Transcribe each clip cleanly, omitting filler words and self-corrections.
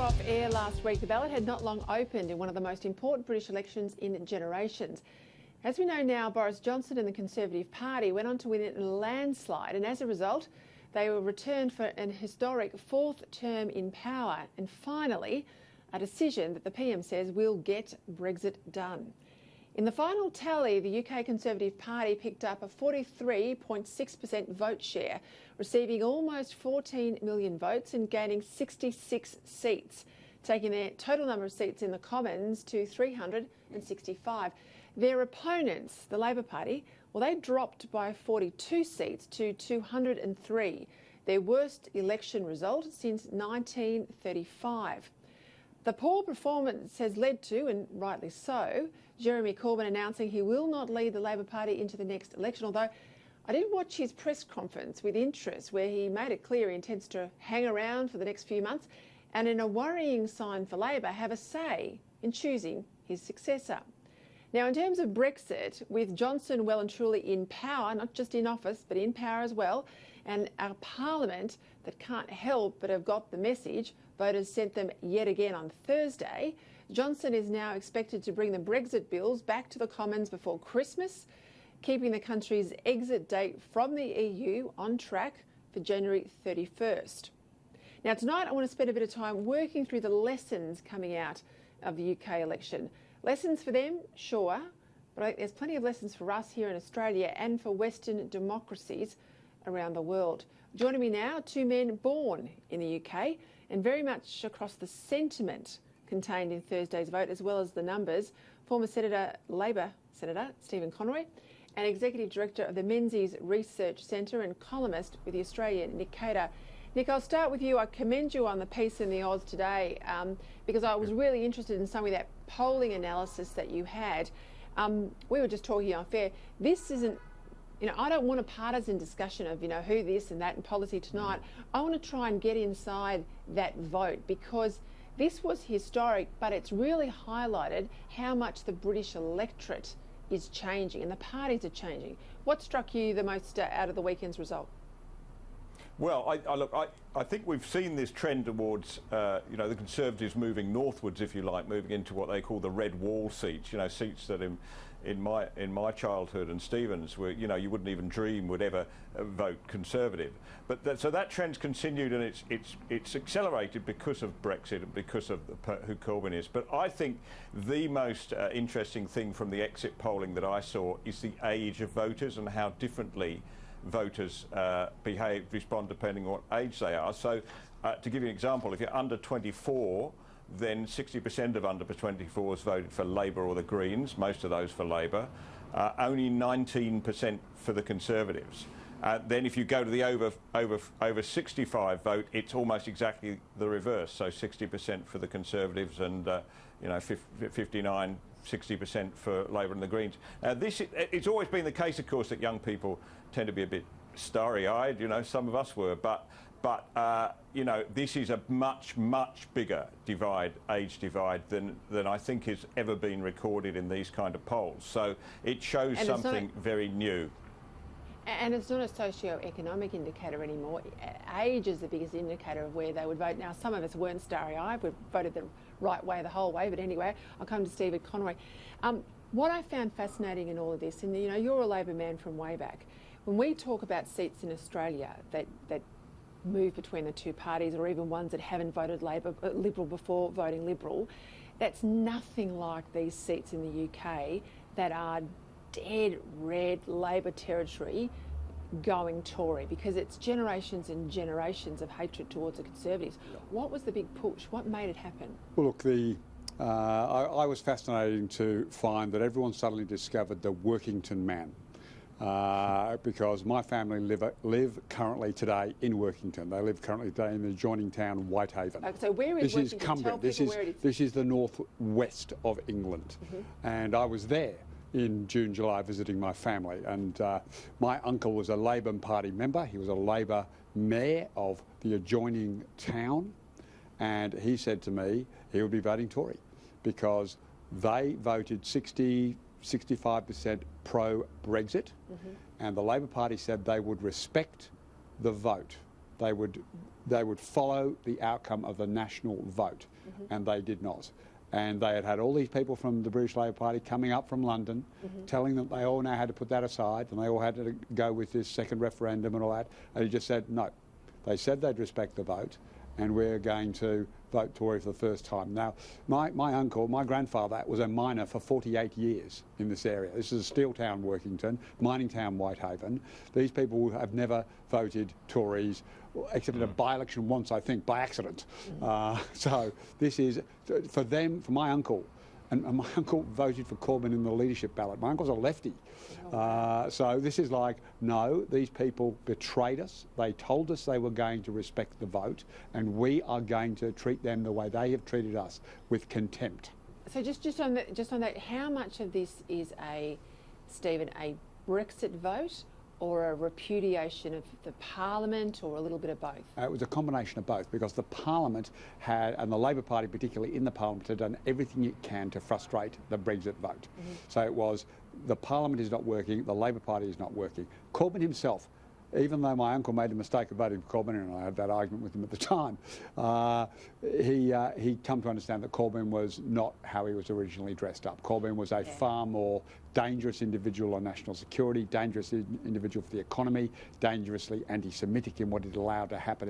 off air last week, the ballot had not long opened in one of the most important British elections in generations. As we know now, Boris Johnson and the Conservative Party went on to win it in a landslide, and as a result, they were returned for an historic fourth term in power, and finally, a decision that the PM says will get Brexit done. In the final tally, the UK Conservative Party picked up a 43.6% vote share, receiving almost 14 million votes and gaining 66 seats, taking their total number of seats in the Commons to 365. Their opponents, the Labor Party, well, they dropped by 42 seats to 203, their worst election result since 1935. The poor performance has led to, and rightly so, Jeremy Corbyn announcing he will not lead the Labor Party into the next election, although I did watch his press conference with interest where he made it clear he intends to hang around for the next few months and, in a worrying sign for Labor, have a say in choosing his successor. Now, in terms of Brexit, with Johnson well and truly in power, not just in office, but in power as well, and a parliament that can't help but have got the message, voters sent them yet again on Thursday, Johnson is now expected to bring the Brexit bills back to the Commons before Christmas, keeping the country's exit date from the EU on track for January 31st. Now, tonight I want to spend a bit of time working through the lessons coming out of the UK election. Lessons for them, sure, but I think there's plenty of lessons for us here in Australia and for Western democracies around the world. Joining me now, two men born in the UK and very much across the sentiment contained in Thursday's vote, as well as the numbers, former Labor Senator Stephen Conroy and Executive Director of the Menzies Research Centre and columnist with the Australian Nick Cater. Nick, I'll start with you. I commend you on the piece in the Oz today because I was really interested in some of that polling analysis that you had. We were just talking off air. This isn't, I don't want a partisan discussion of, who this and that and policy tonight. I want to try and get inside that vote because this was historic, but it's really highlighted how much the British electorate is changing and the parties are changing. What struck you the most out of the weekend's result? Well, I think we've seen this trend towards, the Conservatives moving northwards, if you like, moving into what they call the red wall seats, seats that in my childhood and Stephen's were, you wouldn't even dream would ever vote Conservative. But so that trend's continued and it's accelerated because of Brexit and because of who Corbyn is. But I think the most interesting thing from the exit polling that I saw is the age of voters and how differently voters respond depending on what age they are. So to give you an example, if you're under 24, then 60% of under 24s voted for Labor or the Greens, most of those for Labor, only 19% for the Conservatives. Then if you go to the over 65 vote, it's almost exactly the reverse. So 60% for the Conservatives and 59, 60% for Labor and the Greens. It's always been the case, of course, that young people tend to be a bit starry-eyed. Some of us were, but this is a much bigger age divide than I think has ever been recorded in these kind of polls. So it shows something very new. And it's not a socio-economic indicator anymore. Age is the biggest indicator of where they would vote. Now, some of us weren't starry-eyed. We voted the right way the whole way. But anyway, I'll come to Stephen Conroy. What I found fascinating in all of this, and you're a Labor man from way back, when we talk about seats in Australia that move between the two parties, or even ones that haven't voted Liberal before voting Liberal, that's nothing like these seats in the UK that are dead red Labor territory going Tory, because it's generations and generations of hatred towards the Conservatives. What was the big push? What made it happen? Well, look, I was fascinating to find that everyone suddenly discovered the Workington man. Because my family live currently today in Workington. They live currently today in the adjoining town Whitehaven. Okay, so where is this Workington? Is Cumbria. This is the northwest of England. And I was there in June, July, visiting my family. And my uncle was a Labor Party member. He was a Labor mayor of the adjoining town. And he said to me he would be voting Tory because they voted 65% pro-Brexit, and the Labor Party said they would respect the vote they would follow the outcome of the national vote, and they did not. And they had all these people from the British Labour Party coming up from London, telling them they all now had to put that aside, and they all had to go with this second referendum and all that. And he just said no. They said they'd respect the vote, and we're going to vote Tory for the first time. Now, my uncle, my grandfather, was a miner for 48 years in this area. This is a steel town, Workington, mining town, Whitehaven. These people have never voted Tories, except in a by-election once, I think, by accident. So this is, for them, for my uncle, and my uncle voted for Corbyn in the leadership ballot. My uncle's a lefty. So this is like, no, these people betrayed us. They told us they were going to respect the vote, and we are going to treat them the way they have treated us, with contempt. So just on that, how much of this is Stephen, a Brexit vote, or a repudiation of the Parliament, or a little bit of both? It was a combination of both, because the Parliament had, and the Labour Party particularly in the Parliament, had done everything it can to frustrate the Brexit vote. So it was, the Parliament is not working, the Labour Party is not working. Corbyn himself, even though my uncle made a mistake of voting for Corbyn, and I had that argument with him at the time, he come to understand that Corbyn was not how he was originally dressed up. Corbyn was a far more dangerous individual on national security, dangerous individual for the economy, dangerously anti-Semitic in what it allowed to happen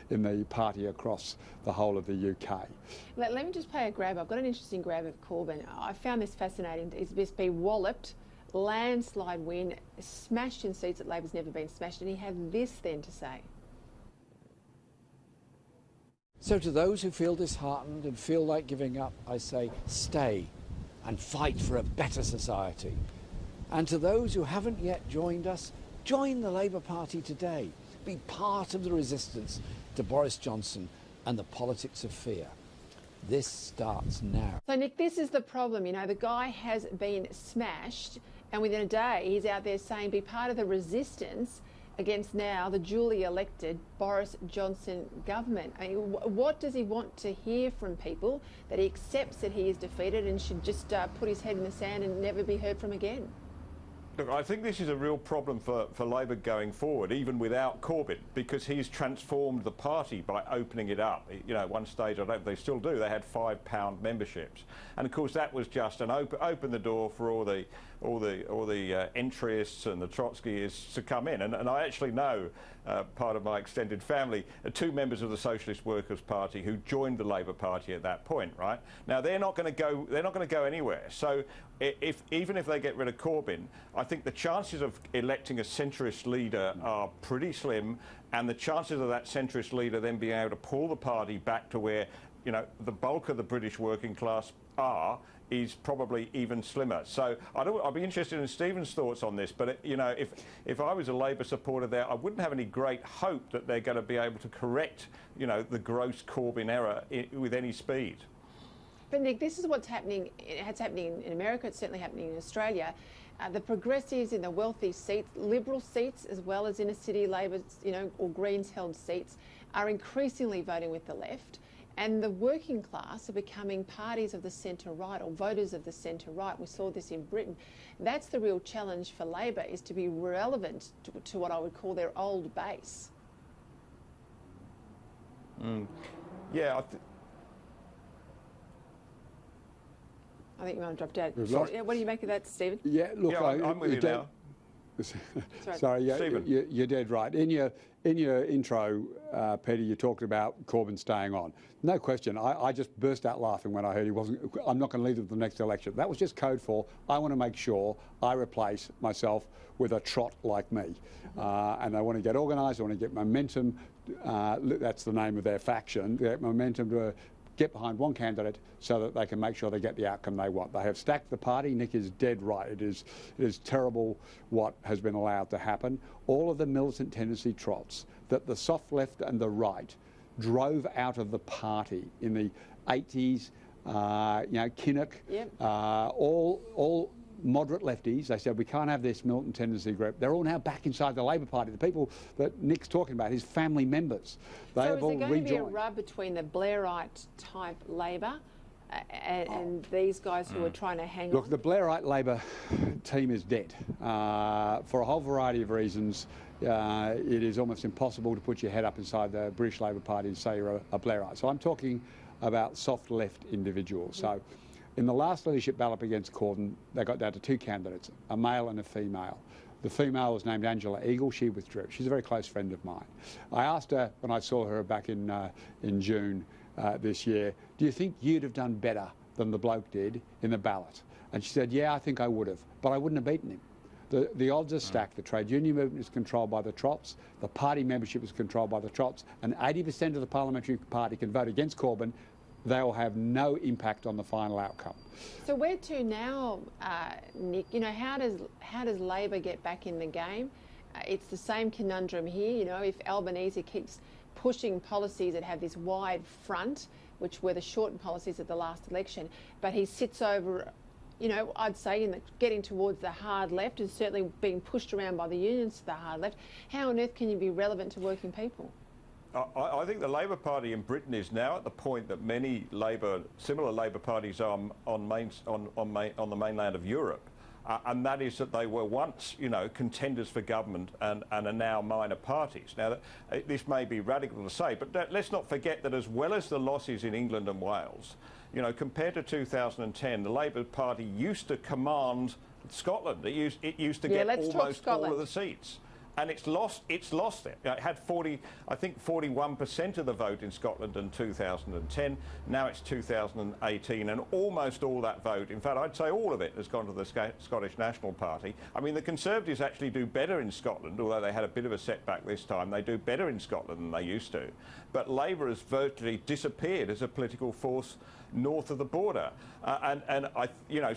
in the party across the whole of the UK. Let me just play a grab. I've got an interesting grab of Corbyn. I found this fascinating. He's just been walloped, landslide win, smashed in seats that Labor's never been smashed, and he had this then to say. So to those who feel disheartened and feel like giving up, I say stay and fight for a better society. And to those who haven't yet joined us, join the Labour Party today. Be part of the resistance to Boris Johnson and the politics of fear. This starts now. So, Nick, this is the problem. You know, the guy has been smashed, and within a day he's out there saying be part of the resistance against now the duly elected Boris Johnson government. I mean, what does he want to hear from people, that he accepts that he is defeated and should just put his head in the sand and never be heard from again? Look, I think this is a real problem for Labor going forward, even without Corbyn, because he's transformed the party by opening it up. You know, at one stage, I don't know if they still do, they had £5 memberships. And of course, that was just an open the door for all the entryists and the Trotskyists to come in. And I actually know part of my extended family, 2 members of the Socialist Workers' Party who joined the Labour Party at that point, right? Now they're not going to go anywhere. So even if they get rid of Corbyn, I think the chances of electing a centrist leader are pretty slim, and the chances of that centrist leader then being able to pull the party back to where, you know, the bulk of the British working class are is probably even slimmer. So I'd be interested in Stephen's thoughts on this, but you know, if I was a Labour supporter there, I wouldn't have any great hope that they're going to be able to correct, you know, the gross Corbyn error with any speed. But Nick, this is what's happening. It's happening in America. It's certainly happening in Australia. The progressives in the wealthy seats, Liberal seats, as well as inner city Labor, you know, or Greens held seats, are increasingly voting with the left. And the working class are becoming parties of the centre-right, or voters of the centre-right. We saw this in Britain. That's the real challenge for Labor, is to be relevant to what I would call their old base. Yeah, I think you might have dropped out. Sorry, what do you make of that, Stephen? Yeah, look, yeah, I'm with you now. Sorry, you're dead right. In your intro, Peter, you talked about Corbyn staying on. No question. I just burst out laughing when I heard he wasn't. I'm not going to lead to the next election. That was just code for I want to make sure I replace myself with a trot like me, and I want to get organised. I want to get momentum. That's the name of their faction. Get momentum to get behind one candidate so that they can make sure they get the outcome they want. They have stacked the party. Nick is dead right. It is terrible what has been allowed to happen. All of the militant tendency trots that the soft left and the right drove out of the party in the 80s, you know, Kinnock, all moderate lefties, they said we can't have this militant tendency group. They're all now back inside the Labor Party. The people that Nick's talking about, his family members, they have all rejoined. So is there going to be a rub between the Blairite type Labor and these guys who are trying to hang on? Look, the Blairite Labor team is dead for a whole variety of reasons. it is almost impossible to put your head up inside the British Labor Party and say you're a Blairite. So I'm talking about soft left individuals. So in the last leadership ballot against Corbyn, they got down to 2 candidates, a male and a female. The female was named Angela Eagle. She withdrew. She's a very close friend of mine. I asked her when I saw her back in June this year, do you think you'd have done better than the bloke did in the ballot? And she said, yeah, I think I would have, but I wouldn't have beaten him. The odds are stacked. The trade union movement is controlled by the trots, the party membership is controlled by the trots, and 80% of the parliamentary party can vote against Corbyn. They will have no impact on the final outcome. So where to now, Nick? You know, how does Labor get back in the game? It's the same conundrum here. You know, if Albanese keeps pushing policies that have this wide front, which were the shortened policies at the last election, but he sits over, you know, I'd say getting towards the hard left and certainly being pushed around by the unions to the hard left, how on earth can you be relevant to working people? I think the Labor Party in Britain is now at the point that many similar Labor parties are on the mainland of Europe, and that is that they were once, you know, contenders for government and are now minor parties. Now, this may be radical to say, but let's not forget that as well as the losses in England and Wales, you know, compared to 2010, the Labour Party used to command Scotland. It used to get almost all of the seats. And it's lost it. It had 41% of the vote in Scotland in 2010. Now it's 2018, and almost all that vote, in fact, I'd say all of it, has gone to the Scottish National Party. I mean, the Conservatives actually do better in Scotland, although they had a bit of a setback this time. They do better in Scotland than they used to. But Labour has virtually disappeared as a political force north of the border,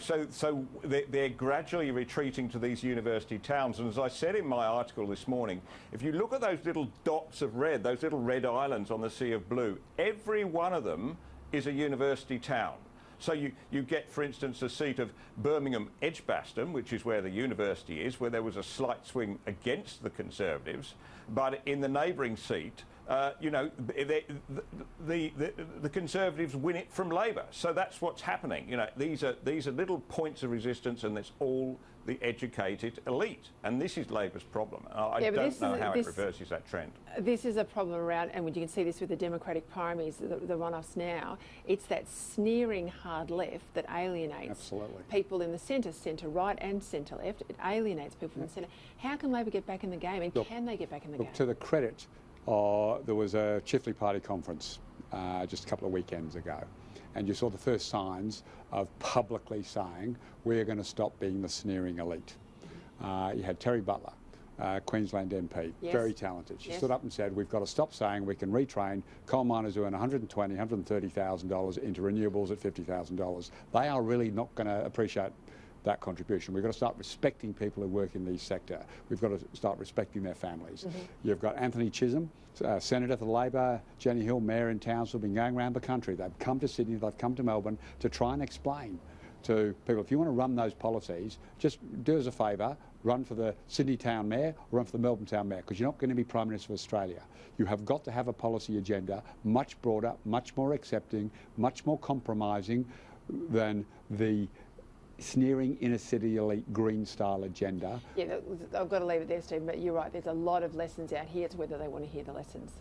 so they're gradually retreating to these university towns. And as I said in my article this morning, if you look at those little dots of red, those little red islands on the Sea of Blue, every one of them is a university town. So you get, for instance, a seat of Birmingham Edgbaston, which is where the university is, where there was a slight swing against the Conservatives, but in the neighbouring seat, you know, the Conservatives win it from Labor. So that's what's happening. You know, these are little points of resistance, and it's all the educated elite. And this is Labor's problem. I don't know how it reverses that trend. This is a problem around, and you can see this with the Democratic primaries, the runoffs now. It's that sneering hard left that alienates people in the centre right and centre left. It alienates people in the centre. How can Labor get back in the game, and can they get back in the game? To the credit, there was a Chifley Party conference just a couple of weekends ago, and you saw the first signs of publicly saying we're going to stop being the sneering elite. You had Terry Butler, Queensland MP, very talented. She stood up and said we've got to stop saying we can retrain coal miners who earn $120,000, $130,000 into renewables at $50,000. They are really not going to appreciate that contribution. We've got to start respecting people who work in the sector. We've got to start respecting their families. You've got Anthony Chisholm, Senator for Labor, Jenny Hill, Mayor in Townsville, been going around the country. They've come to Sydney, they've come to Melbourne to try and explain to people, if you want to run those policies, just do us a favour, run for the Sydney Town Mayor or run for the Melbourne Town Mayor, because you're not going to be Prime Minister of Australia. You have got to have a policy agenda much broader, much more accepting, much more compromising than the sneering inner city elite green style agenda. Yeah, I've got to leave it there, Stephen, but you're right, there's a lot of lessons out here. It's whether they want to hear the lessons.